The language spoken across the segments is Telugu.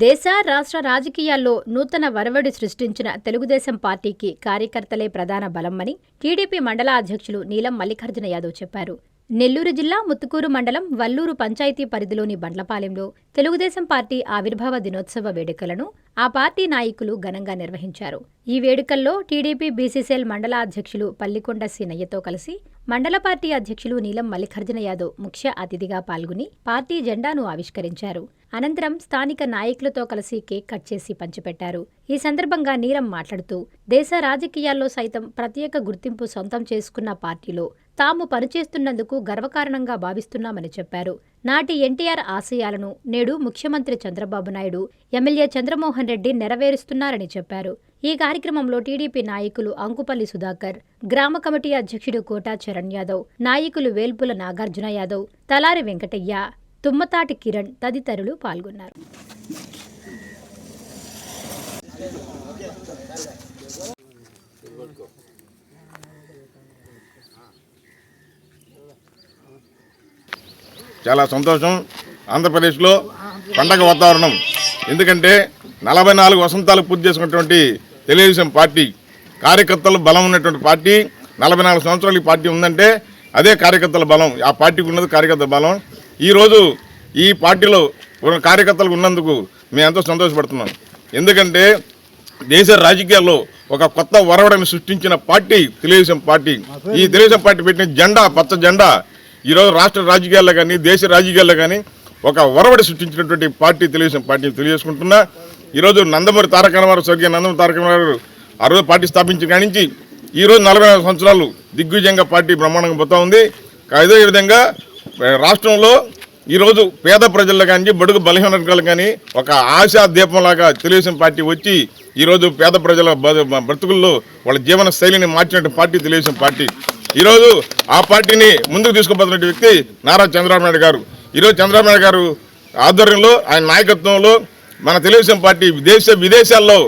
దేశ రాష్ట్ర రాజకీయాల్లో నూతన వరవడి సృష్టించిన తెలుగుదేశం పార్టీకి కార్యకర్తలే ప్రధాన బలమని టీడీపీ మండల అధ్యక్షులు నీలం మల్లికార్జున యాదవ్ చెప్పారు. నెల్లూరు జిల్లా ముత్తుకూరు మండలం వల్లూరు పంచాయతీ పరిధిలోని బండ్లపాలెంలో తెలుగుదేశం పార్టీ ఆవిర్భావ దినోత్సవ వేడుకలను ఆ పార్టీ నాయకులు ఘనంగా నిర్వహించారు. ఈ వేడుకల్లో టీడీపీ బీసీసీఎల్ మండల అధ్యక్షులు పల్లికొండ సీనయ్యతో కలిసి మండల పార్టీ అధ్యక్షులు నీలం మల్లికార్జున యాదవ్ ముఖ్య అతిథిగా పాల్గొని పార్టీ జెండాను ఆవిష్కరించారు. అనంతరం స్థానిక నాయకులతో కలిసి కేక్ కట్ చేసి పంచిపెట్టారు. ఈ సందర్భంగా నీలం మాట్లాడుతూ దేశ రాజకీయాల్లో సైతం ప్రత్యేక గుర్తింపు సొంతం చేసుకున్న పార్టీలో తాము పనిచేస్తున్నందుకు గర్వకారణంగా భావిస్తున్నామని చెప్పారు. నాటి ఎన్టీఆర్ ఆశయాలను నేడు ముఖ్యమంత్రి చంద్రబాబు నాయుడు, ఎమ్మెల్యే చంద్రమోహన్ రెడ్డి నెరవేరుస్తున్నారని చెప్పారు. ఈ కార్యక్రమంలో టీడీపీ నాయకులు అంకుపల్లి సుధాకర్, గ్రామ కమిటీ అధ్యక్షుడు కోటా చరణ్ యాదవ్, నాయకులు వేల్పుల నాగార్జున యాదవ్, తలారి వెంకటయ్య, తుమ్మతాటి కిరణ్ తదితరులు పాల్గొన్నారు. చాలా సంతోషం. ఆంధ్రప్రదేశ్లో పండగ వాతావరణం. ఎందుకంటే 44 వసంతాలు పూర్తి చేసుకున్నటువంటి తెలుగుదేశం పార్టీ కార్యకర్తలు బలం ఉన్నటువంటి పార్టీ. 44 సంవత్సరాలు ఈ పార్టీ ఉందంటే అదే కార్యకర్తల బలం. ఆ పార్టీకి ఉన్నది కార్యకర్తల బలం. ఈరోజు ఈ పార్టీలో కార్యకర్తలకు ఉన్నందుకు మేము ఎంతో సంతోషపడుతున్నాం. ఎందుకంటే దేశ రాజకీయాల్లో ఒక కొత్త వరవడిని సృష్టించిన పార్టీ తెలుగుదేశం పార్టీ. ఈ తెలుగుదేశం పార్టీ పెట్టిన జెండా, పచ్చ జెండా ఈరోజు రాష్ట్ర రాజకీయాల్లో కానీ దేశ రాజకీయాల్లో కానీ ఒక వరవడి సృష్టించినటువంటి పార్టీ తెలుగుదేశం పార్టీని తెలియజేసుకుంటున్నా. ఈరోజు నందమూరి తారక రామారావు, స్వర్గీయ నందమూరి తారక రామారావు ఆ రోజు పార్టీ స్థాపించిన కాడి నుంచి ఈరోజు 44 సంవత్సరాలు దిగ్విజయంగా పార్టీ బ్రహ్మాండంగా పోతా ఉంది. అదే విధంగా రాష్ట్రంలో ఈరోజు పేద ప్రజల్లో కానీ బడుగు బలహీన వర్గాలు కానీ ఒక ఆశా దీపంలాగా తెలుగుదేశం పార్టీ వచ్చి ఈరోజు పేద ప్రజల బ్రతుకుల్లో వాళ్ళ జీవన శైలిని మార్చినటువంటి పార్టీ తెలుగుదేశం పార్టీ. ఈరోజు ఆ పార్టీని ముందుకు తీసుకుపోతున్న వ్యక్తి నారా చంద్రబాబు నాయుడు గారు. ఈరోజు చంద్రబాబు నాయుడు గారు ఆధ్వర్యంలో, ఆయన నాయకత్వంలో మన తెలుగుదేశం పార్టీ విదేశాల్లో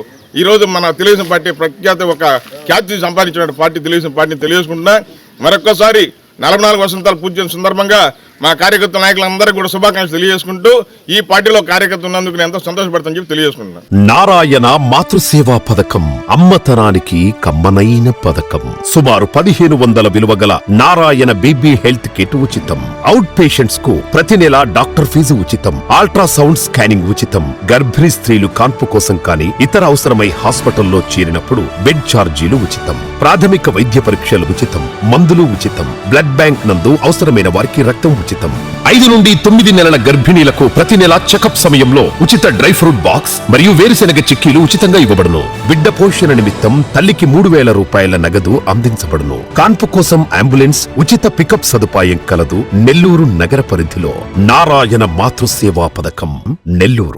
ఈరోజు మన తెలుగుదేశం పార్టీ ప్రఖ్యాత ఒక ఖ్యాతి సంపాదించిన పార్టీ తెలుగుదేశం పార్టీని తెలియజేసుకుంటున్నా. మరొక్కసారి 44 వసంతాలు పూర్తి చేసిన సందర్భంగా మా కార్యకర్త నాయకులందరికీ కూడా శుభాకాంక్షలు తెలియజేసుకుంటూ ఈ పార్టీలో కార్యకర్త ఉన్నందుకు నేను ఎంతో సంతోషపడతానని చెప్పి తెలియజేసుకుంటున్నాను. నారాయణ మాతృసేవా పథకం అమ్మతనానికి కమ్మనైన పథకం. సుమారు 1500 విలువ గల నారాయణ బేబీ హెల్త్ కిట్ ఉచితం. అవుట్ పేషెంట్స్ కు ప్రతి నెల డాక్టర్ ఫీజు ఉచితం. అల్ట్రాసౌండ్ స్కానింగ్ ఉచితం. గర్భిణీ స్త్రీలు కాన్పు కోసం కానీ ఇతర అవసరమై హాస్పిటల్లో చేరినప్పుడు బెడ్ ఛార్జీలు ఉచితం. ప్రాథమిక వైద్య పరీక్షలు ఉచితం. మందులు ఉచితం. బ్లడ్ బ్యాంక్ నందు అవసరమైన వారికి రక్తం ఉచితం. 5 నుండి 9 నెలల గర్భిణీలకు ప్రతి నెల చెకప్ సమయంలో ఉచిత డ్రై ఫ్రూట్ బాక్స్ మరియు వేరుశెనగ చిక్కీలు ఉచితంగా ఇవ్వబడును. బిడ్డ పోషణ నిమిత్తం తల్లికి 3000 రూపాయల నగదు అందించబడును. కాన్పు కోసం అంబులెన్స్ ఉచిత పికప్ సదుపాయం కలదు. నెల్లూరు నగర పరిధిలో నారాయణ మాతృసేవా పథకం, నెల్లూరు.